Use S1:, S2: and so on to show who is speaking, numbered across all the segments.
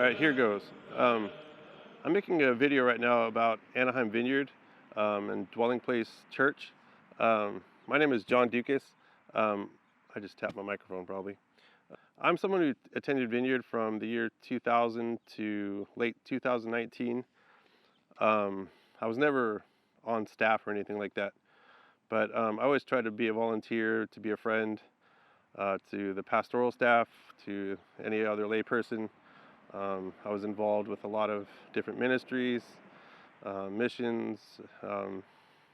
S1: right, here goes. Um, I'm making a video right now about Anaheim Vineyard and Dwelling Place Church. My name is John Doukas. Um, I just tapped my microphone probably. I'm someone who attended Vineyard from the year 2000 to late 2019. I was never on staff or anything like that, but I always tried to be a volunteer, to be a friend to the pastoral staff, to any other layperson. I was involved with a lot of different ministries, missions,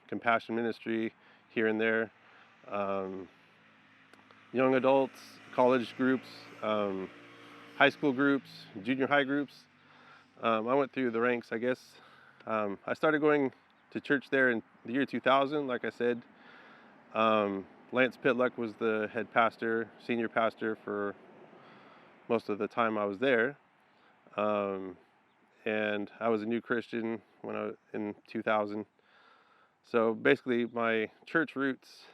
S1: compassion ministry here and there, um, young adults, college groups, high school groups, junior high groups. I went through the ranks, I guess. I started going to church there in the year 2000, like I said. Lance Pitluck was the head pastor, senior pastor for most of the time I was there. And I was a new Christian when I was in 2000. So basically my church roots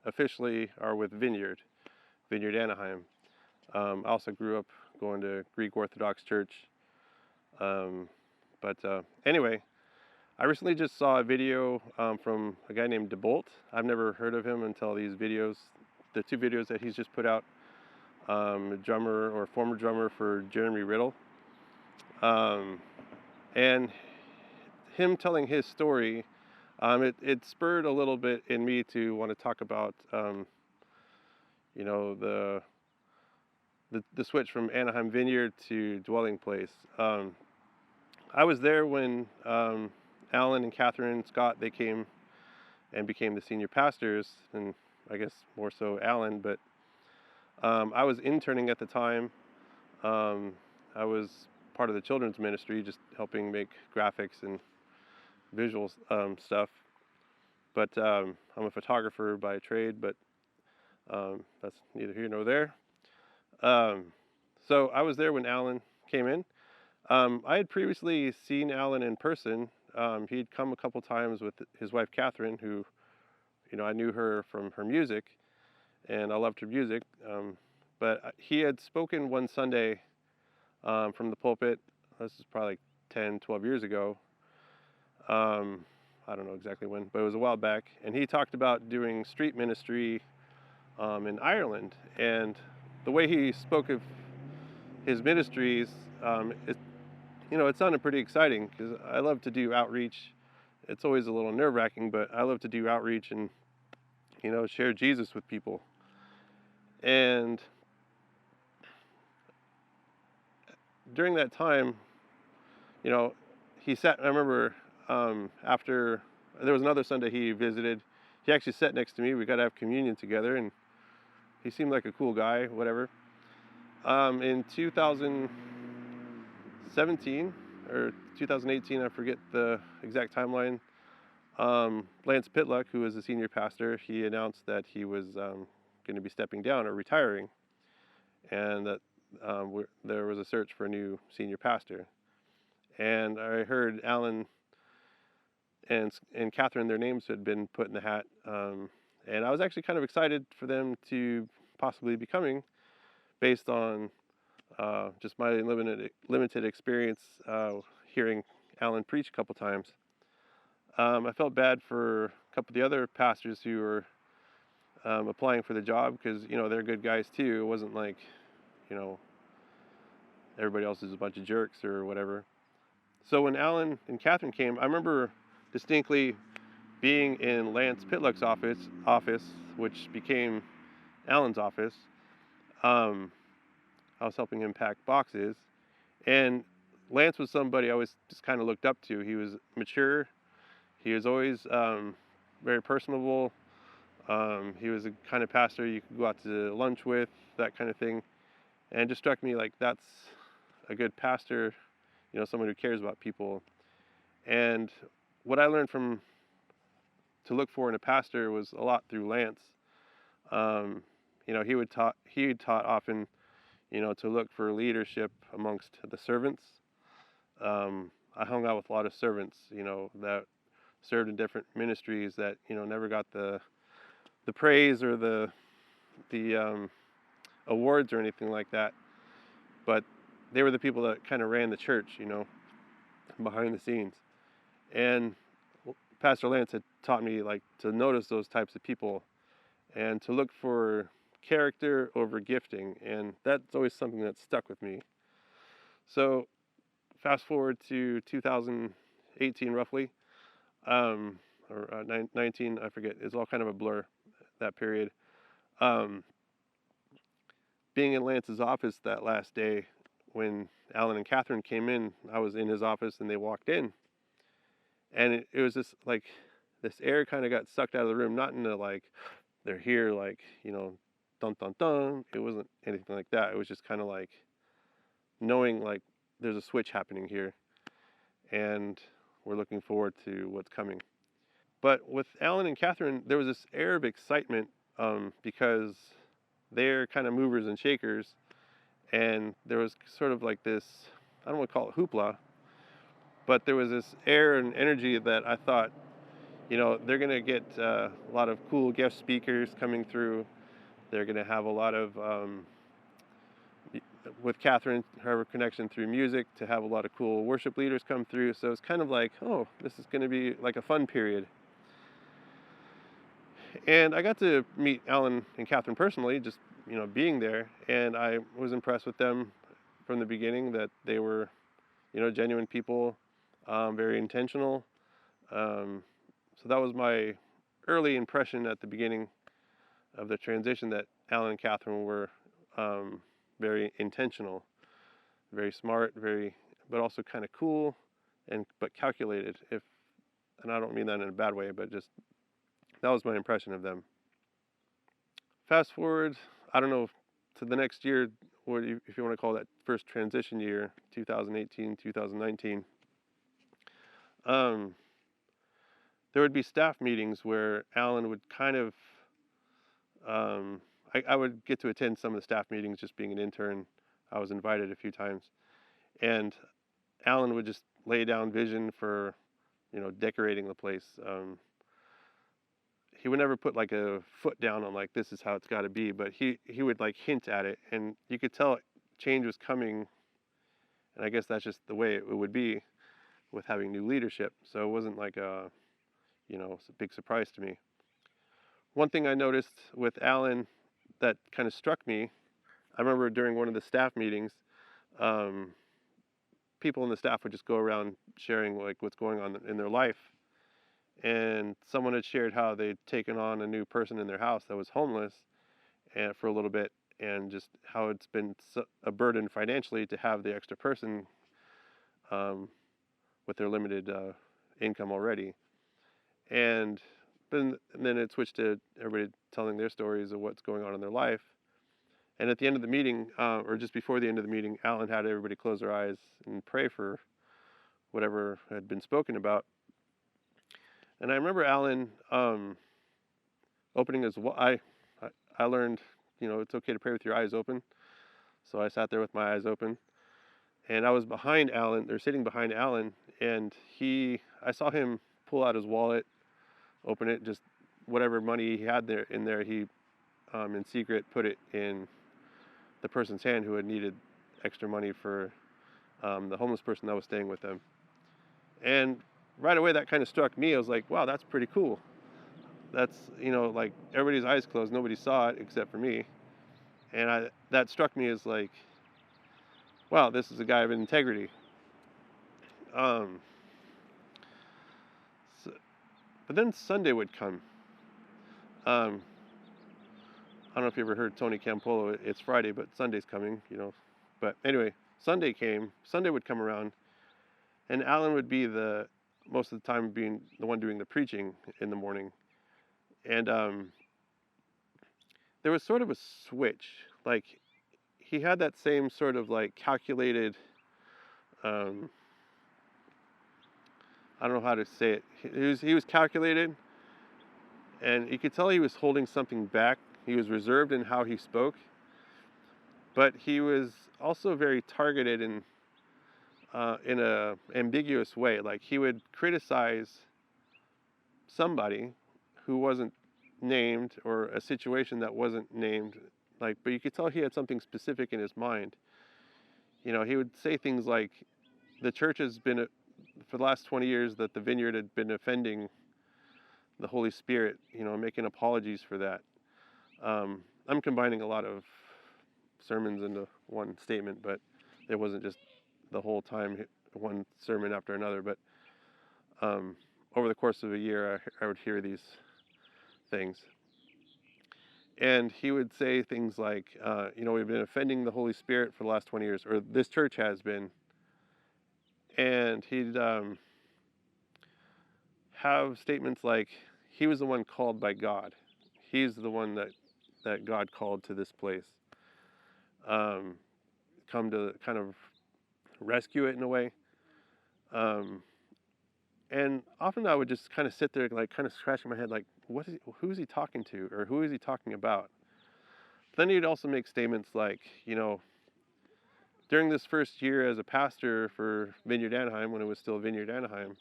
S1: officially are with Vineyard Anaheim. I also grew up going to Greek Orthodox Church. Anyway, I recently just saw a video from a guy named DeBolt. I've never heard of him until these videos, the two videos that he's just put out. A drummer or former drummer for Jeremy Riddle. And him telling his story, it spurred a little bit in me to want to talk about, the switch from Anaheim Vineyard to Dwelling Place. I was there when Alan and Kathryn Scott, they came and became the senior pastors, and I guess more so Alan, but I was interning at the time. I was part of the children's ministry, just helping make graphics and visual stuff. But I'm a photographer by trade, but that's neither here nor there. So I was there when Alan came in. I had previously seen Alan in person. He'd come a couple times with his wife Kathryn, who, I knew her from her music, and I loved her music. But he had spoken one Sunday from the pulpit. This is probably like 10, 12 years ago. I don't know exactly when, but it was a while back. And he talked about doing street ministry in Ireland. And the way he spoke of his ministries, it sounded pretty exciting, because I love to do outreach. It's always a little nerve-wracking, but I love to do outreach and, share Jesus with people. And during that time, he sat, I remember after, there was another Sunday he visited, he actually sat next to me. We got to have communion together, and he seemed like a cool guy, whatever. In 2017 or 2018, I forget the exact timeline, Lance Pitluck, who was the senior pastor, he announced that he was going to be stepping down or retiring, and that there was a search for a new senior pastor. And I heard Alan and Kathryn, their names had been put in the hat, and I was actually kind of excited for them to possibly be coming, based on just my limited experience hearing Alan preach a couple times. I felt bad for a couple of the other pastors who were applying for the job, because they're good guys too. It wasn't like everybody else is a bunch of jerks or whatever. So when Alan and Kathryn came, I remember distinctly being in Lance Pitluck's office, which became Alan's office. I was helping him pack boxes, and Lance was somebody I always just kind of looked up to. He was mature. He was always very personable. He was the kind of pastor you could go out to lunch with, that kind of thing. And it just struck me like that's a good pastor, someone who cares about people. And what I learned to look for in a pastor was a lot through Lance. He taught often, to look for leadership amongst the servants. I hung out with a lot of servants, that served in different ministries that, never got the praise or the awards or anything like that. But they were the people that kind of ran the church, behind the scenes. And Pastor Lance had taught me like to notice those types of people and to look for character over gifting, and that's always something that stuck with me. So fast forward to 2018 roughly, or 19, I forget. It's all kind of a blur, that period. Um, being in Lance's office that last day when Alan and Kathryn came in, I was in his office and they walked in, and it was just like this air kind of got sucked out of the room, not in a like they're here like dun dun dun. It wasn't anything like that. It was just kind of like knowing like there's a switch happening here, and we're looking forward to what's coming. But with Alan and Kathryn, there was this air of excitement because they're kind of movers and shakers, and there was sort of like this, I don't want to call it hoopla, but there was this air and energy that I thought, they're going to get a lot of cool guest speakers coming through. They're going to have a lot of, with Kathryn, her connection through music, to have a lot of cool worship leaders come through. So it's kind of like, oh, this is going to be like a fun period. And I got to meet Alan and Kathryn personally, just, being there. And I was impressed with them from the beginning, that they were, genuine people, very intentional. So that was my early impression at the beginning of the transition, that Alan and Kathryn were very intentional, very smart, but also kind of cool, but calculated. And I don't mean that in a bad way, but just that was my impression of them. Fast forward, I don't know, to the next year, or if you want to call that first transition year, 2018, 2019. There would be staff meetings where Alan would kind of, I would get to attend some of the staff meetings just being an intern. I was invited a few times. And Alan would just lay down vision for, decorating the place. He would never put like a foot down on like, this is how it's got to be, but he would like hint at it, and you could tell change was coming. And I guess that's just the way it would be with having new leadership. So it wasn't like it's a big surprise to me. One thing I noticed with Alan that kind of struck me, I remember during one of the staff meetings, people in the staff would just go around sharing like what's going on in their life. And someone had shared how they'd taken on a new person in their house that was homeless, and for a little bit, and just how it's been a burden financially to have the extra person with their limited income already. And then it switched to everybody telling their stories of what's going on in their life. And at the end of the meeting, or just before the end of the meeting, Alan had everybody close their eyes and pray for whatever had been spoken about. And I remember Alan opening his. I learned, it's okay to pray with your eyes open. So I sat there with my eyes open, and I was behind Alan. They're sitting behind Alan, and I saw him pull out his wallet, open it, just whatever money he had in there, he in secret put it in the person's hand who had needed extra money for the homeless person that was staying with them. And right away that kind of struck me. I was like, wow, that's pretty cool. That's, like everybody's eyes closed, nobody saw it except for me. And that struck me as like, wow, this is a guy of integrity. But then Sunday would come. I don't know if you ever heard Tony Campolo, it's Friday, but Sunday's coming, But anyway, Sunday would come around, and Alan would be most of the time being the one doing the preaching in the morning. And there was sort of a switch. Like, he had that same sort of like calculated, I don't know how to say it. He was calculated, and you could tell he was holding something back. He was reserved in how he spoke, but he was also very targeted in a ambiguous way. Like, he would criticize somebody who wasn't named, or a situation that wasn't named. Like, but you could tell he had something specific in his mind. he would say things like, the church has been, for the last 20 years, that the Vineyard had been offending the Holy Spirit, making apologies for that. I'm combining a lot of sermons into one statement, but it wasn't just the whole time one sermon after another. But over the course of a year, I would hear these things. And he would say things like, we've been offending the Holy Spirit for the last 20 years, or this church has been. And he'd have statements like, he was the one called by God. He's the one that God called to this place. Come to kind of rescue it in a way. And often I would just kind of sit there, like kind of scratching my head, like, who is he talking to, or who is he talking about? Then he'd also make statements like, during this first year as a pastor for Vineyard Anaheim, when it was still Vineyard Anaheim,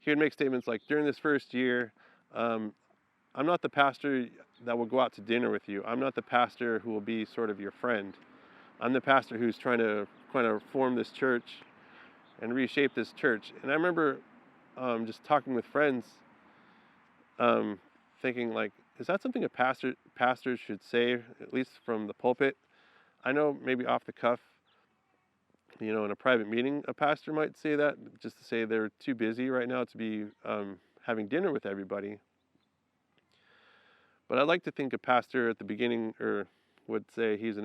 S1: he would make statements like, during this first year, I'm not the pastor that will go out to dinner with you. I'm not the pastor who will be sort of your friend. I'm the pastor who's trying to kind of form this church and reshape this church. And I remember just talking with friends, thinking like, is that something a pastor should say, at least from the pulpit? I know maybe off the cuff, in a private meeting, a pastor might say that, just to say they're too busy right now to be having dinner with everybody. But I'd like to think a pastor at the beginning would say he's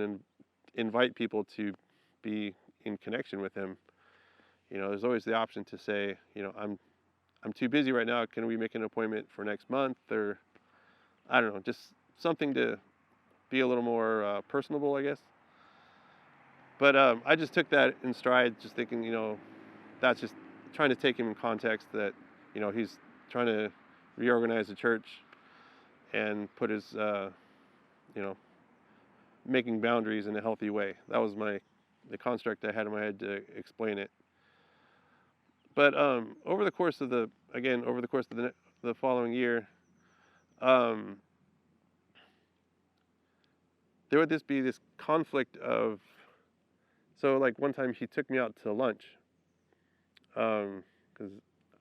S1: invite people to be in connection with him. There's always the option to say, I'm too busy right now. Can we make an appointment for next month? Or I don't know, just something to be a little more personable, I guess. But I just took that in stride, just thinking, that's just trying to take him in context that, he's trying to reorganize the church and put his, making boundaries in a healthy way. That was the construct I had in my head to explain it. But over the course of the following year, there would be this conflict of, so like one time he took me out to lunch, because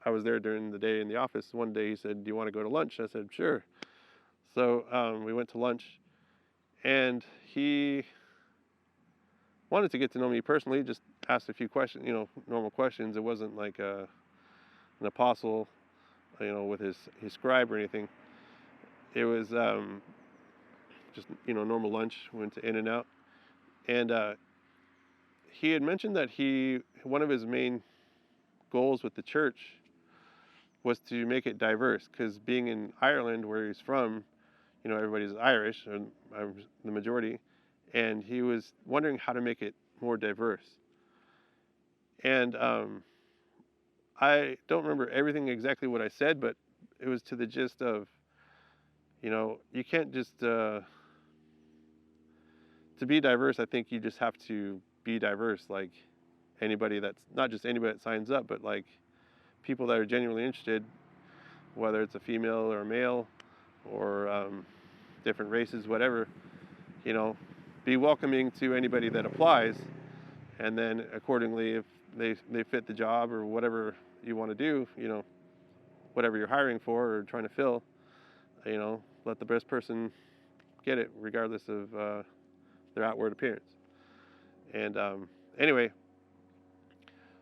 S1: I was there during the day in the office. One day he said, do you want to go to lunch? I said, sure. So we went to lunch, and he wanted to get to know me personally, just asked a few questions, normal questions. It wasn't like an apostle, with his scribe or anything. It was just, normal lunch. Went to In-N-Out. And he had mentioned that one of his main goals with the church was to make it diverse, because being in Ireland, where he's from, everybody's Irish, and the majority, and he was wondering how to make it more diverse. And I don't remember everything exactly what I said, but it was to the gist of, you can't just, to be diverse, I think you just have to be diverse, like anybody that's, not just anybody that signs up, but like people that are genuinely interested, whether it's a female or a male, or different races, whatever, be welcoming to anybody that applies, and then accordingly, if they fit the job or whatever you want to do, whatever you're hiring for or trying to fill, let the best person get it, regardless of their outward appearance. And anyway,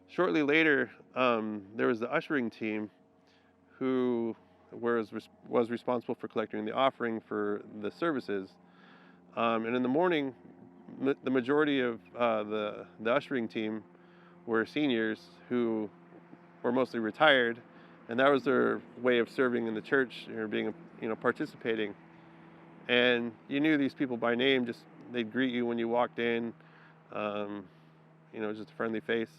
S1: shortly later, there was the ushering team who was responsible for collecting the offering for the services. And in the morning, the majority of the ushering team were seniors who were mostly retired, and that was their way of serving in the church, or being, participating. And you knew these people by name. Just they'd greet you when you walked in, just a friendly face.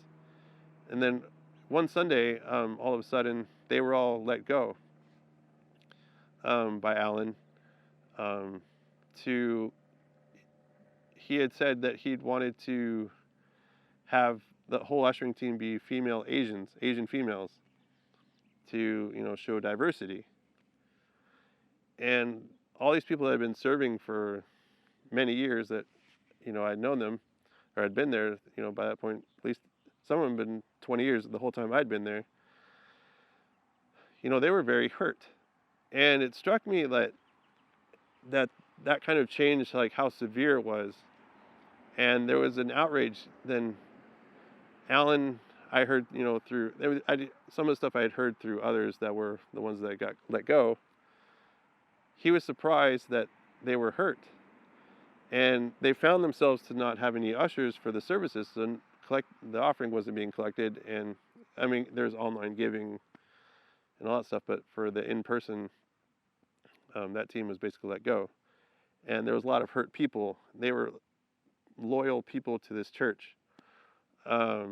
S1: And then one Sunday, all of a sudden, they were all let go by Alan. He had said that he'd wanted to have the whole ushering team be Asian females, to show diversity. And all these people that had been serving for many years, that I'd known them, or had been there, by that point, at least some of them been 20 years, the whole time I'd been there, they were very hurt. And it struck me that that kind of changed like how severe it was. And there was an outrage then. Alan, I heard, through some of the stuff I had heard through others that were the ones that got let go. He was surprised that they were hurt, and they found themselves to not have any ushers for the services, and the offering wasn't being collected. And I mean, there's online giving and all that stuff, but for the in-person, that team was basically let go. And there was a lot of hurt people. They were loyal people to this church. I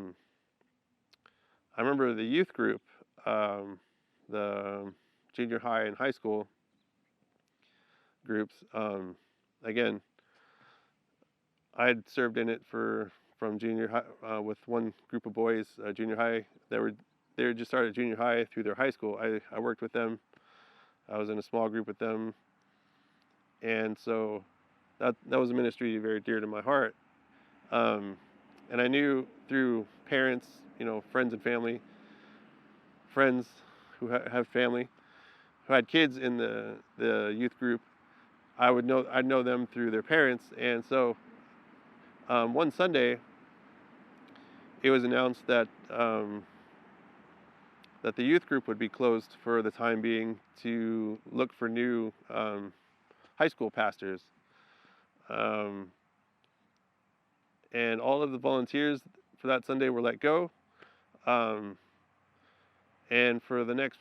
S1: remember the youth group, the junior high and high school groups. Again, I had served in it from junior high with one group of boys, junior high. They were just started junior high through their high school. I worked with them. I was in a small group with them, and so that was a ministry very dear to my heart. And I knew through parents, friends and family, friends who have family, who had kids in the youth group, I'd know them through their parents. And so one Sunday, it was announced that that the youth group would be closed for the time being to look for new high school pastors. And all of the volunteers for that Sunday were let go. And for the next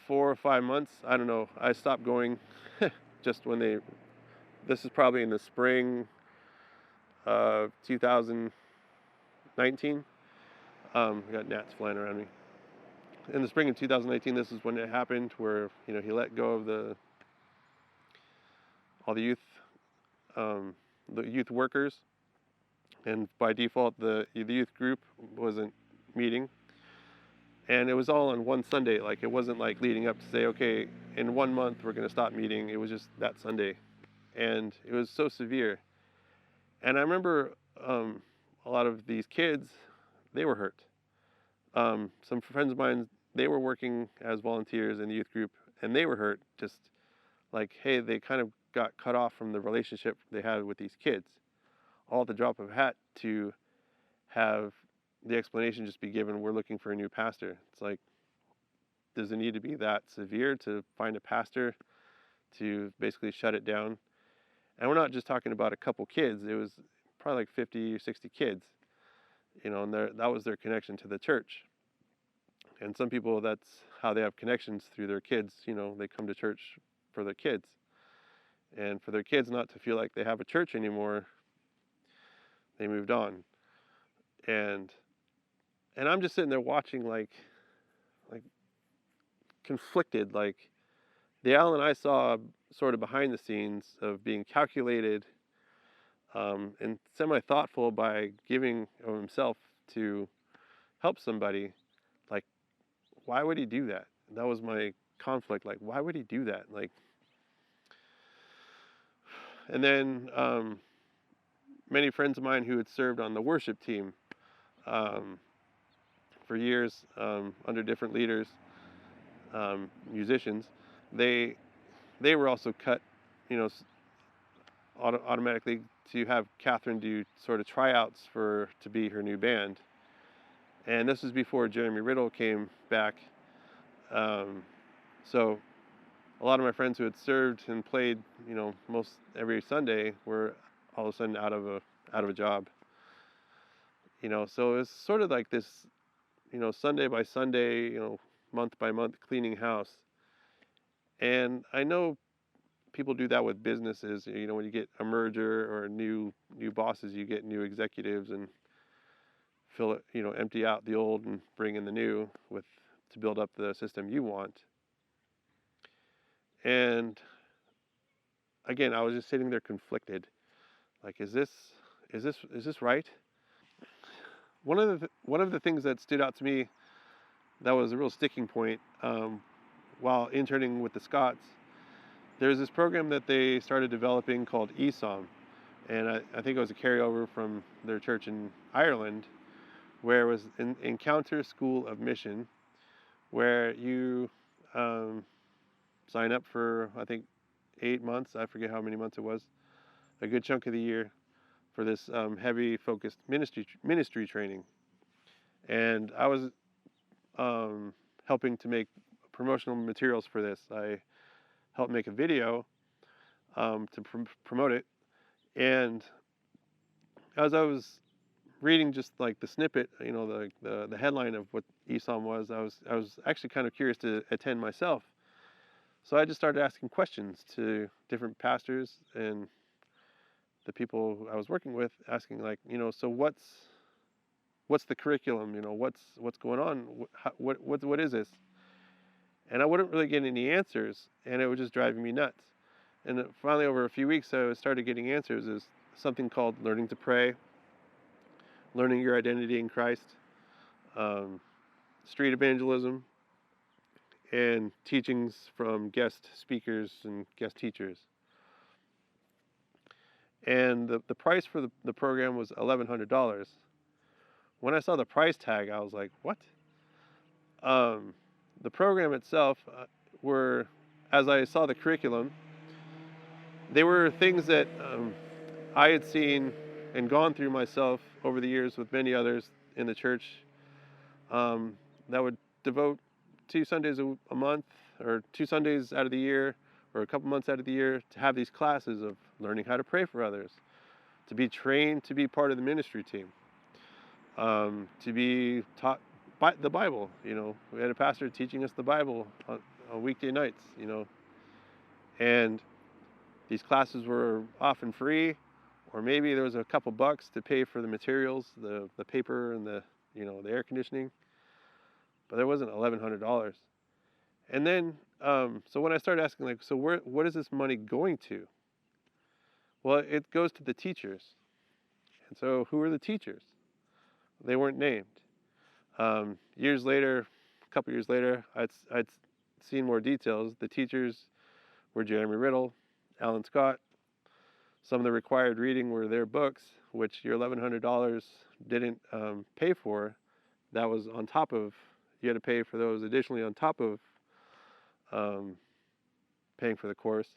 S1: 4 or 5 months, I don't know, I stopped going just when this is probably in the spring of 2019. I got gnats flying around me. In the spring of 2019, this is when it happened, where, he let go of all the youth workers. And by default, the youth group wasn't meeting. And it was all on one Sunday. Like, it wasn't like leading up to say, okay, in 1 month we're going to stop meeting. It was just that Sunday. And it was so severe. And I remember a lot of these kids, they were hurt. Some friends of mine, they were working as volunteers in the youth group, and they were hurt. Just like, hey, they kind of got cut off from the relationship they had with these kids. All at the drop of a hat to have the explanation just be given, we're looking for a new pastor. It's like, does it need to be that severe to find a pastor to basically shut it down? And we're not just talking about a couple kids. It was probably like 50 or 60 kids, and that was their connection to the church. And some people, that's how they have connections through their kids. They come to church for their kids. And for their kids not to feel like they have a church anymore, they moved on. And I'm just sitting there watching, like conflicted. Like, the Alan I saw sort of behind the scenes of being calculated and semi-thoughtful by giving of himself to help somebody. Like, why would he do that? That was my conflict. Like, why would he do that? Like, and then many friends of mine who had served on the worship team for years under different leaders, musicians, they were also cut, automatically to have Kathryn do sort of tryouts to be her new band. And this was before Jeremy Riddle came back. So a lot of my friends who had served and played, most every Sunday were all of a sudden out of a job. So it was sort of like this, Sunday by Sunday, month by month cleaning house. And I know people do that with businesses. When you get a merger or new bosses, you get new executives and fill it, empty out the old and bring in the new to build up the system you want. And again, I was just sitting there conflicted. Like, is this right? One of the things that stood out to me that was a real sticking point while interning with the Scotts, there's this program that they started developing called ESOM, and I think it was a carryover from their church in Ireland, where it was an Encounter School of Mission, where you sign up for, I think, 8 months. I forget how many months it was, a good chunk of the year, for this heavy focused ministry training. And I was helping to make promotional materials for this. I helped make a video to promote it. And as I was reading just like the snippet, the headline of what ESOM was, I was actually kind of curious to attend myself. So I just started asking questions to different pastors and the people I was working with, asking like, so what's the curriculum? What's going on? What is this? And I wouldn't really get any answers, and it was just driving me nuts. And finally, over a few weeks, I started getting answers. Is something called learning to pray, learning your identity in Christ, street evangelism, and teachings from guest speakers and guest teachers. And the price for the program was $1,100. When I saw the price tag, I was like, what? The program itself were, as I saw the curriculum, they were things that I had seen and gone through myself over the years with many others in the church, that would devote 2 Sundays a month, or 2 Sundays out of the year, or a couple months out of the year, to have these classes of learning how to pray for others, to be trained to be part of the ministry team, to be taught the Bible. We had a pastor teaching us the Bible on weekday nights, and these classes were often free, or maybe there was a couple bucks to pay for the materials, the paper and the air conditioning, but there wasn't $1,100. And then, so when I started asking, like, so what is this money going to? Well, it goes to the teachers. And so who are the teachers? They weren't named. Years later, a couple years later, I'd seen more details. The teachers were Jeremy Riddle, Alan Scott. Some of the required reading were their books, which your $1,100 didn't pay for. That was on top of, you had to pay for those additionally on top of paying for the course.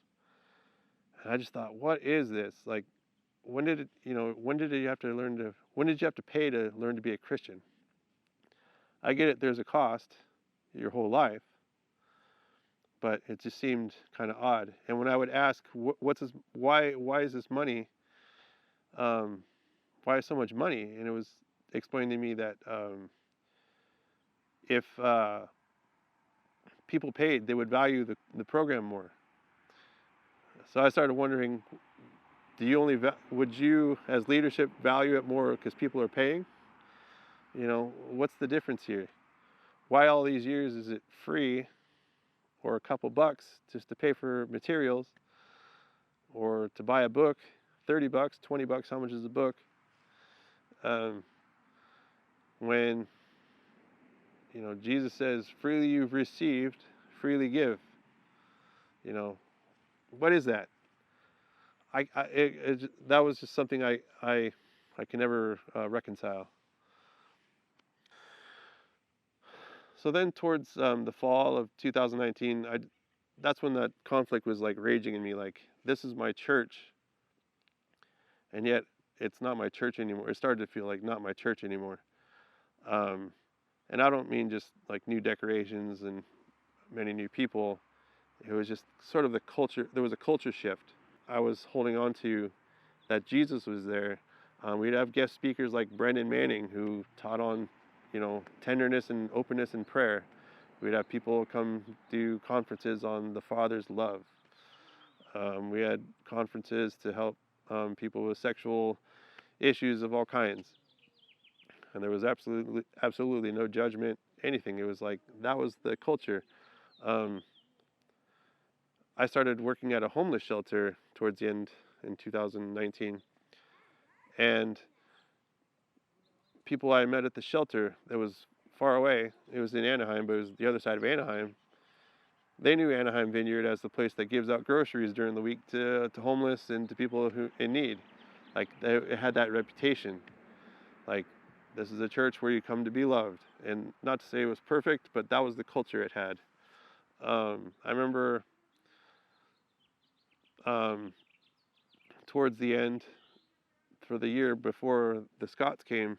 S1: And I just thought, what is this? Like, when did you have to pay to learn to be a Christian? I get it, there's a cost your whole life, but it just seemed kind of odd. And when I would ask, why is this money? Why so much money? And it was explained to me that if people paid, they would value the program more. So I started wondering, would you as leadership value it more because people are paying? What's the difference here? Why all these years is it free, or a couple bucks just to pay for materials, or to buy a book, $30, $20, how much is a book? When Jesus says, freely you've received, freely give. What is that? That was just something I can never reconcile. So then towards the fall of 2019, that's when that conflict was like raging in me. Like, this is my church, and yet it's not my church anymore. It started to feel like not my church anymore. And I don't mean just like new decorations and many new people. It was just sort of the culture. There was a culture shift. I was holding on to that Jesus was there. We'd have guest speakers like Brendan Manning, who taught on, tenderness and openness in prayer. We'd have people come do conferences on the Father's love. We had conferences to help people with sexual issues of all kinds. And there was absolutely no judgment, anything. It was like, that was the culture. I started working at a homeless shelter towards the end in 2019. And people I met at the shelter that was far away, it was in Anaheim, but it was the other side of Anaheim. They knew Anaheim Vineyard as the place that gives out groceries during the week to homeless and to people who in need. Like it had that reputation. Like, this is a church where you come to be loved. And not to say it was perfect, but that was the culture it had. I remember towards the end, for the year before the Scotts came,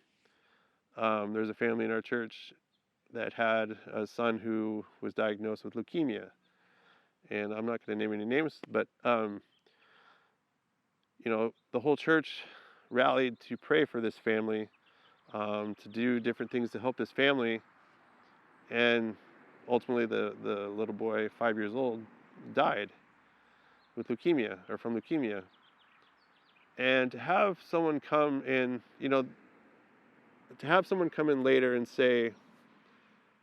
S1: there's a family in our church that had a son who was diagnosed with leukemia. And I'm not going to name any names, but the whole church rallied to pray for this family, to do different things to help this family. And ultimately, the little boy, 5 years old, died with leukemia, or from leukemia. And to have someone come in, later and say,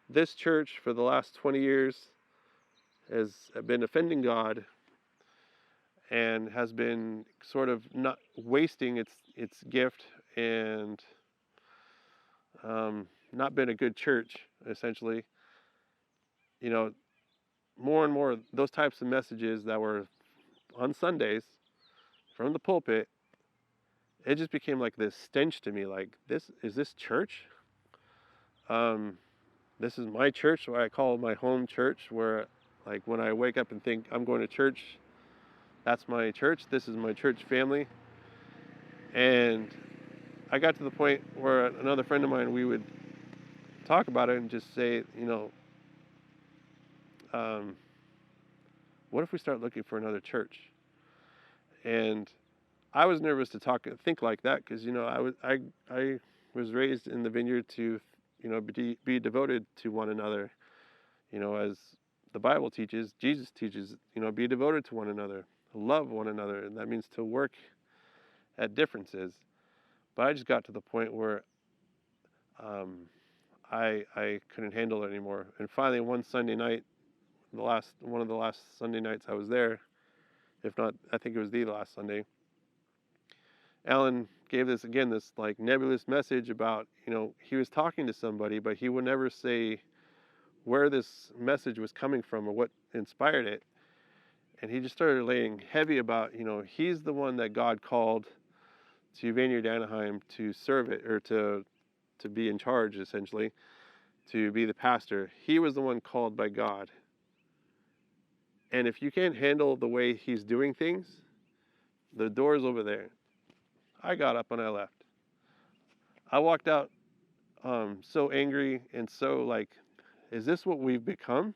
S1: this church for the last 20 years has been offending God and has been sort of not wasting its gift, and not been a good church, essentially. More and more those types of messages that were on Sundays from the pulpit, it just became like this stench to me. Like, this church? This is my church, what I call my home church, where, like, when I wake up and think I'm going to church, that's my church. This is my church family. And I got to the point where another friend of mine, we would talk about it and just say, what if we start looking for another church? And I was nervous to think like that, because I was raised in the Vineyard to be devoted to one another, as the Bible teaches, Jesus teaches, be devoted to one another, love one another, and that means to work at differences. But I just got to the point where I couldn't handle it anymore. And finally, one Sunday night, one of the last Sunday nights I was there, if not, I think it was the last Sunday, Alan gave this like nebulous message about, he was talking to somebody, but he would never say where this message was coming from or what inspired it. And he just started laying heavy about, he's the one that God called to Vineyard Anaheim to serve it, or to be in charge, essentially, to be the pastor. He was the one called by God. And if you can't handle the way he's doing things, the door's over there. I got up and I left. I walked out so angry and so like, is this what we've become?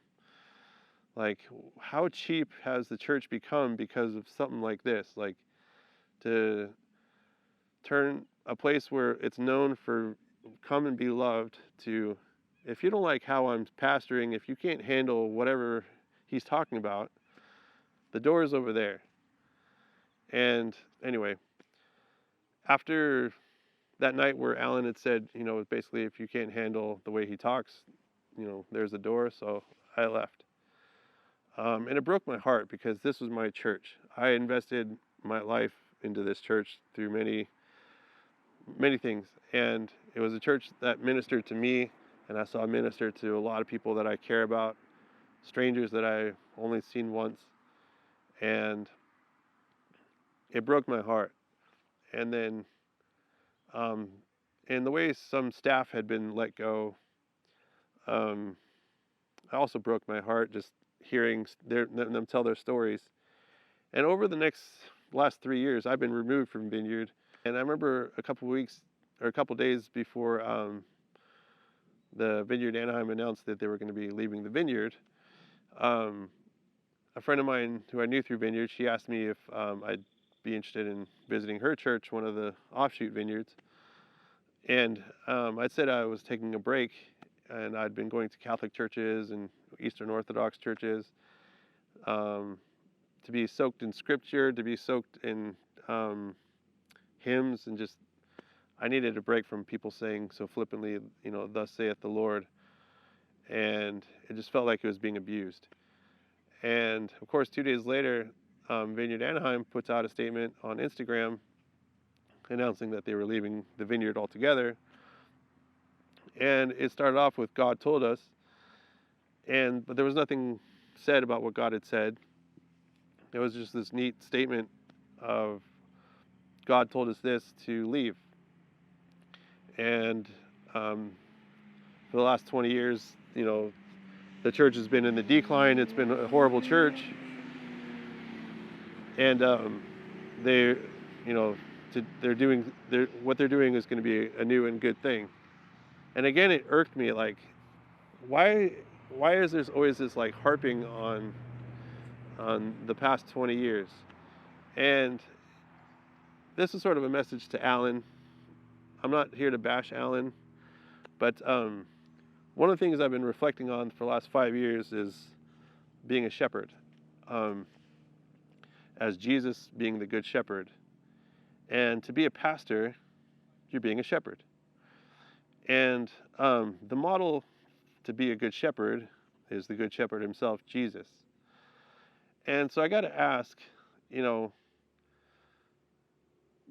S1: Like, how cheap has the church become because of something like this? Like, to turn a place where it's known for come and be loved to, if you don't like how I'm pastoring, if you can't handle whatever he's talking about, the door is over there. And anyway, after that night where Alan had said, basically, if you can't handle the way he talks, there's the door. So I left. And it broke my heart, because this was my church. I invested my life into this church through many, many things. And it was a church that ministered to me, and I saw minister to a lot of people that I care about, strangers that I only seen once. And it broke my heart. And then, in the way some staff had been let go, I also broke my heart just hearing them tell their stories. And over the last 3 years, I've been removed from Vineyard. And I remember a couple days before the Vineyard Anaheim announced that they were going to be leaving the Vineyard, a friend of mine who I knew through Vineyard, she asked me if I'd be interested in visiting her church, one of the offshoot vineyards. And I said I was taking a break, and I'd been going to Catholic churches and Eastern Orthodox churches to be soaked in Scripture, to be soaked in hymns, and just I needed a break from people saying so flippantly, thus saith the Lord. And it just felt like it was being abused. And of course, 2 days later, Vineyard Anaheim puts out a statement on Instagram announcing that they were leaving the Vineyard altogether. And it started off with God told us, but there was nothing said about what God had said. It was just this neat statement of God told us this, to leave. And for the last 20 years, the church has been in the decline. It's been a horrible church. And they, what they're doing is going to be a new and good thing. And again, it irked me, like, why is there always this like harping on the past 20 years? And this is sort of a message to Alan. I'm not here to bash Alan, but one of the things I've been reflecting on for the last 5 years is being a shepherd, as Jesus being the good shepherd. And to be a pastor, you're being a shepherd. And the model to be a good shepherd is the good shepherd himself, Jesus. And so I got to ask,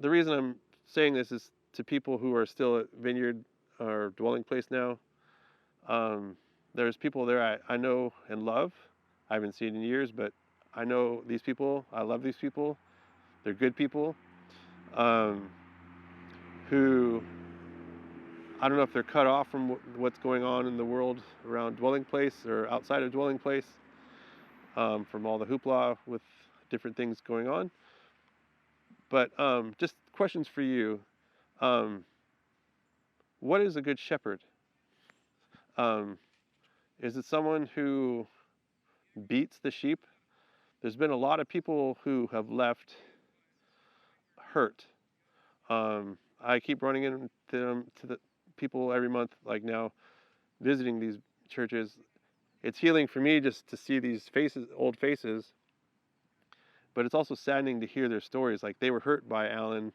S1: the reason I'm saying this is to people who are still at Vineyard or Dwelling Place now. There's people there I know and love. I haven't seen in years, but I know these people. I love these people. They're good people who, I don't know if they're cut off from what's going on in the world around Dwelling Place or outside of Dwelling Place, from all the hoopla with different things going on. But just questions for you. What is a good shepherd? Is it someone who beats the sheep? There's been a lot of people who have left hurt. I keep running into the people every month, like now, visiting these churches. It's healing for me just to see these faces, old faces, but it's also saddening to hear their stories. Like they were hurt by Alan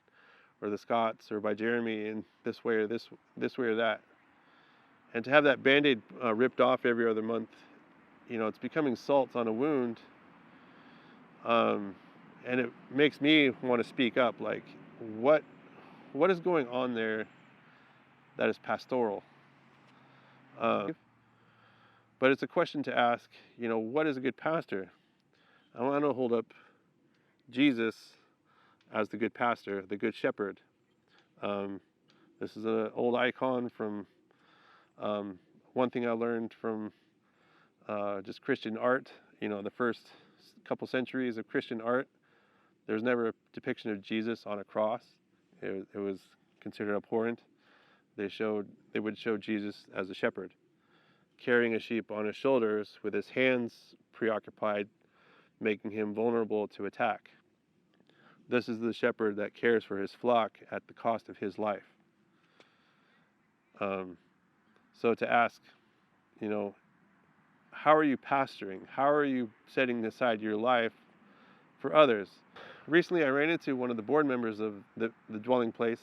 S1: or the Scotts or by Jeremy in this way or this way or that. And to have that Band-Aid ripped off every other month, it's becoming salt on a wound. And it makes me want to speak up, like, what is going on there that is pastoral? But it's a question to ask, what is a good pastor? I want to hold up Jesus as the good pastor, the good shepherd. This is an old icon from one thing I learned from just Christian art. The first couple centuries of Christian art, there's never a depiction of Jesus on a cross. It was considered abhorrent. They would show Jesus as a shepherd, carrying a sheep on his shoulders with his hands preoccupied, making him vulnerable to attack. This is the shepherd that cares for his flock at the cost of his life. So to ask, how are you pastoring? How are you setting aside your life for others? Recently, I ran into one of the board members of the Dwelling Place,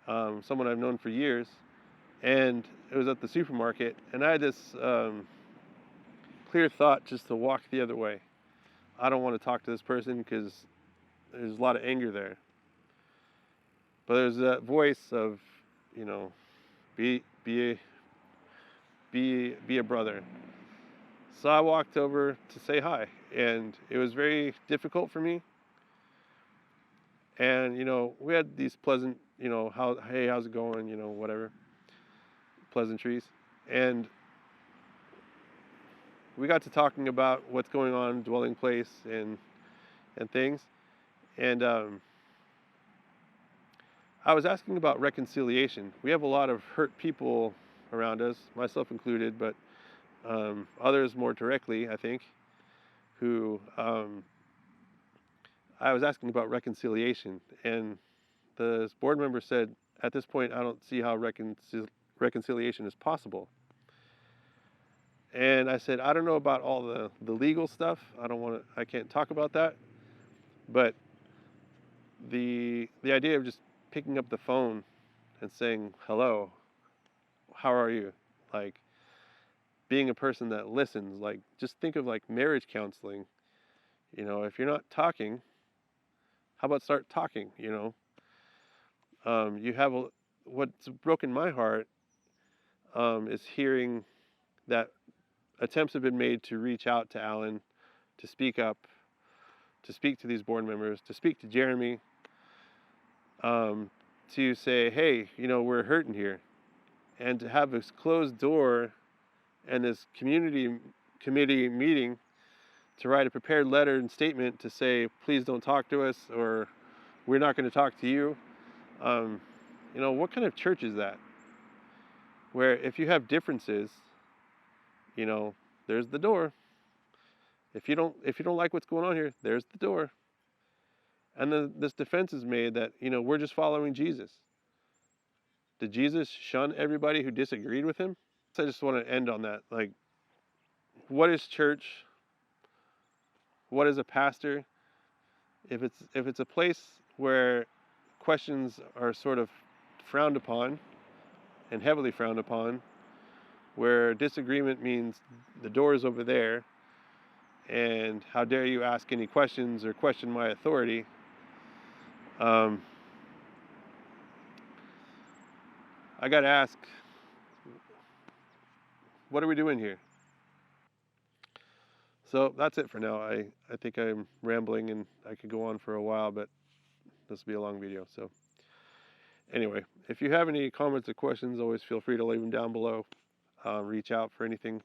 S1: someone I've known for years, and it was at the supermarket, and I had this clear thought just to walk the other way. I don't want to talk to this person because there's a lot of anger there. But there's that voice of, be a brother. So I walked over to say hi, and it was very difficult for me. And we had these pleasant, hey, how's it going, whatever, pleasantries. And we got to talking about what's going on in Dwelling Place and things. And I was asking about reconciliation. We have a lot of hurt people around us, myself included, but others more directly, I think, who I was asking about reconciliation. And the board member said, at this point, I don't see how reconciliation is possible. And I said, I don't know about all the legal stuff. I can't talk about that. But the idea of just picking up the phone and saying, hello, how are you? Like, being a person that listens, like, just think of like marriage counseling. If you're not talking, how about start talking? You have what's broken my heart is hearing that attempts have been made to reach out to Alan, to speak up, to speak to these board members, to speak to Jeremy, to say, hey, we're hurting here. And to have this closed door and this committee meeting to write a prepared letter and statement to say, please don't talk to us, or we're not going to talk to you. What kind of church is that? Where if you have differences, there's the door. If you don't like what's going on here, there's the door. And then this defense is made that, we're just following Jesus. Did Jesus shun everybody who disagreed with him? So I just want to end on that. Like, what is church? What is a pastor? If it's a place where questions are sort of frowned upon and heavily frowned upon, where disagreement means the door is over there, and how dare you ask any questions or question my authority, I got to ask, what are we doing here? So that's it for now. I think I'm rambling and I could go on for a while, but this will be a long video. So anyway, if you have any comments or questions, always feel free to leave them down below. Reach out for anything.